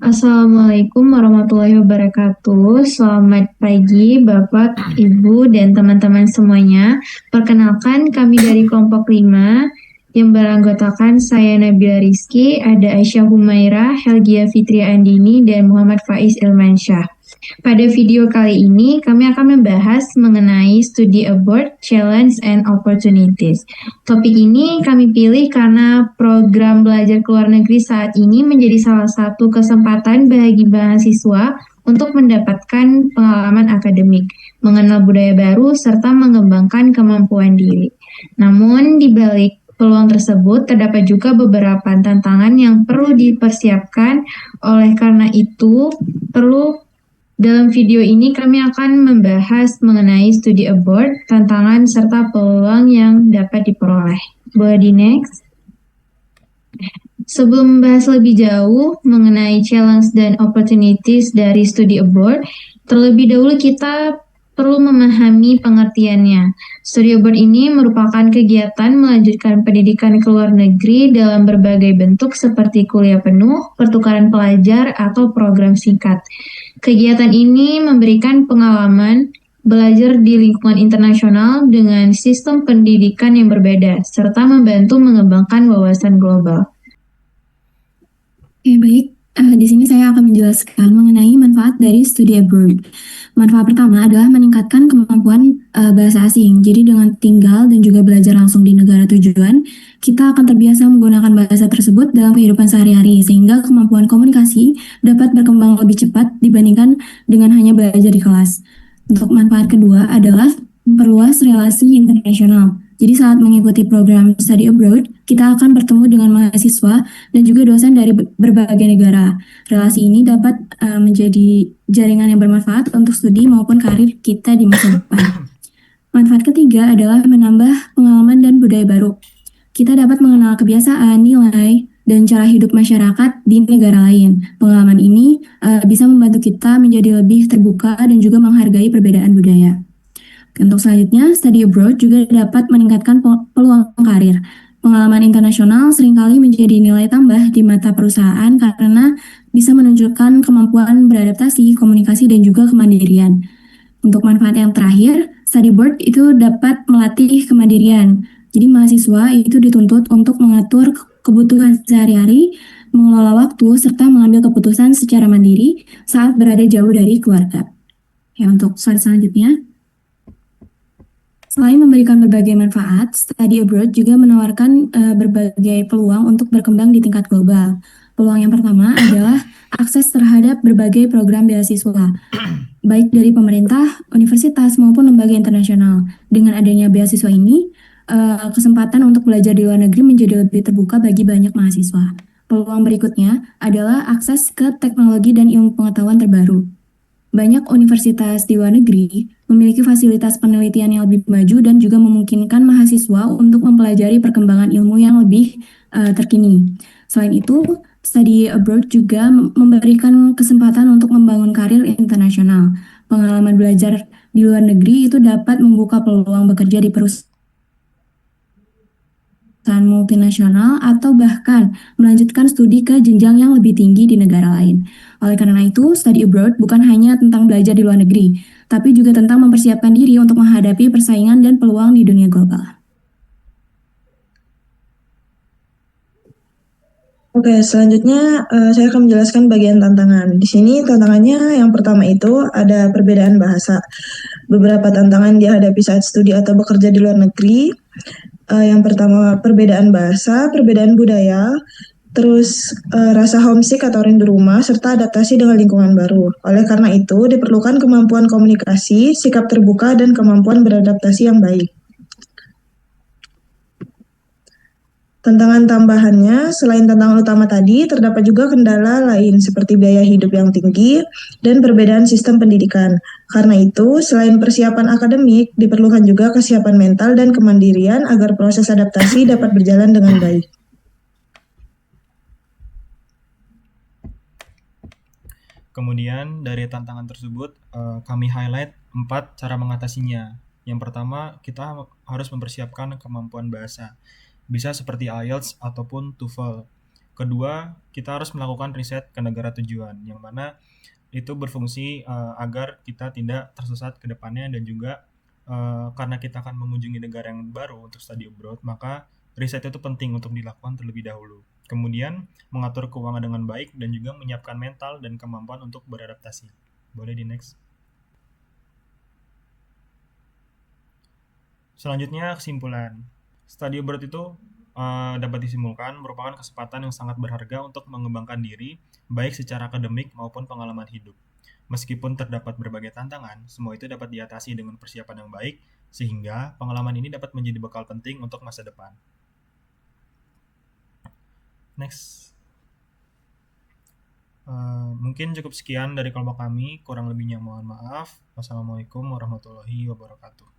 Assalamualaikum warahmatullahi wabarakatuh. Selamat pagi, Bapak, Ibu, dan teman-teman semuanya. Perkenalkan, kami dari kelompok 5 yang beranggotakan saya Nabila Rizky, ada Aisyah Humaira, Helgia Fitria Andini, dan Muhammad Faiz Ilmansyah. Pada video kali ini, kami akan membahas mengenai studi abroad, challenge, and opportunities. Topik ini kami pilih karena program belajar ke luar negeri saat ini menjadi salah satu kesempatan bagi mahasiswa untuk mendapatkan pengalaman akademik, mengenal budaya baru, serta mengembangkan kemampuan diri. Namun, di balik peluang tersebut, terdapat juga beberapa tantangan yang perlu dipersiapkan. Oleh karena itu, dalam video ini kami akan membahas mengenai studi abroad, tantangan, serta peluang yang dapat diperoleh. Boleh di next? Sebelum membahas lebih jauh mengenai challenge dan opportunities dari studi abroad, terlebih dahulu kita perlu memahami pengertiannya. Studi abroad ini merupakan kegiatan melanjutkan pendidikan ke luar negeri dalam berbagai bentuk seperti kuliah penuh, pertukaran pelajar, atau program singkat. Kegiatan ini memberikan pengalaman belajar di lingkungan internasional dengan sistem pendidikan yang berbeda, serta membantu mengembangkan wawasan global. Oke, baik. Di sini saya akan menjelaskan mengenai manfaat dari studi abroad. Manfaat pertama adalah meningkatkan kemampuan bahasa asing. Jadi dengan tinggal dan juga belajar langsung di negara tujuan, kita akan terbiasa menggunakan bahasa tersebut dalam kehidupan sehari-hari, sehingga kemampuan komunikasi dapat berkembang lebih cepat dibandingkan dengan hanya belajar di kelas. Untuk manfaat kedua adalah memperluas relasi internasional. Jadi saat mengikuti program study abroad, kita akan bertemu dengan mahasiswa dan juga dosen dari berbagai negara. Relasi ini dapat menjadi jaringan yang bermanfaat untuk studi maupun karir kita di masa depan. Manfaat ketiga adalah menambah pengalaman dan budaya baru. Kita dapat mengenal kebiasaan, nilai, dan cara hidup masyarakat di negara lain. Pengalaman ini bisa membantu kita menjadi lebih terbuka dan juga menghargai perbedaan budaya. Untuk selanjutnya, study abroad juga dapat meningkatkan peluang karir. Pengalaman internasional seringkali menjadi nilai tambah di mata perusahaan karena bisa menunjukkan kemampuan beradaptasi, komunikasi, dan juga kemandirian. Untuk manfaat yang terakhir, study abroad itu dapat melatih kemandirian. Jadi mahasiswa itu dituntut untuk mengatur kebutuhan sehari-hari, mengelola waktu, serta mengambil keputusan secara mandiri saat berada jauh dari keluarga. Ya, untuk slide selanjutnya. Selain memberikan berbagai manfaat, study abroad juga menawarkan berbagai peluang untuk berkembang di tingkat global. Peluang yang pertama adalah akses terhadap berbagai program beasiswa, baik dari pemerintah, universitas, maupun lembaga internasional. Dengan adanya beasiswa ini, kesempatan untuk belajar di luar negeri menjadi lebih terbuka bagi banyak mahasiswa. Peluang berikutnya adalah akses ke teknologi dan ilmu pengetahuan terbaru. Banyak universitas di luar negeri memiliki fasilitas penelitian yang lebih maju dan juga memungkinkan mahasiswa untuk mempelajari perkembangan ilmu yang lebih terkini. Selain itu, study abroad juga memberikan kesempatan untuk membangun karir internasional. Pengalaman belajar di luar negeri itu dapat membuka peluang bekerja di perusahaan multinasional atau bahkan melanjutkan studi ke jenjang yang lebih tinggi di negara lain. Oleh karena itu, study abroad bukan hanya tentang belajar di luar negeri, tapi juga tentang mempersiapkan diri untuk menghadapi persaingan dan peluang di dunia global. Oke, selanjutnya saya akan menjelaskan bagian tantangan. Di sini tantangannya yang pertama itu ada perbedaan bahasa. Beberapa tantangan dihadapi saat studi atau bekerja di luar negeri. Yang pertama perbedaan bahasa, perbedaan budaya, terus rasa homesick atau rindu rumah, serta adaptasi dengan lingkungan baru. Oleh karena itu, diperlukan kemampuan komunikasi, sikap terbuka, dan kemampuan beradaptasi yang baik. Tantangan tambahannya, selain tantangan utama tadi, terdapat juga kendala lain seperti biaya hidup yang tinggi dan perbedaan sistem pendidikan. Karena itu, selain persiapan akademik, diperlukan juga kesiapan mental dan kemandirian agar proses adaptasi dapat berjalan dengan baik. Kemudian dari tantangan tersebut, kami highlight 4 cara mengatasinya. Yang pertama, kita harus mempersiapkan kemampuan bahasa. Bisa seperti IELTS ataupun TOEFL. Kedua, kita harus melakukan riset ke negara tujuan, yang mana itu berfungsi agar kita tidak tersesat ke depannya, dan juga karena kita akan mengunjungi negara yang baru untuk study abroad, maka riset itu penting untuk dilakukan terlebih dahulu. Kemudian, mengatur keuangan dengan baik dan juga menyiapkan mental dan kemampuan untuk beradaptasi. Boleh di next. Selanjutnya, kesimpulan. Study abroad itu dapat disimpulkan merupakan kesempatan yang sangat berharga untuk mengembangkan diri, baik secara akademik maupun pengalaman hidup. Meskipun terdapat berbagai tantangan, semua itu dapat diatasi dengan persiapan yang baik, sehingga pengalaman ini dapat menjadi bekal penting untuk masa depan. Next. Mungkin cukup sekian dari kelompok kami, kurang lebihnya mohon maaf. Wassalamualaikum warahmatullahi wabarakatuh.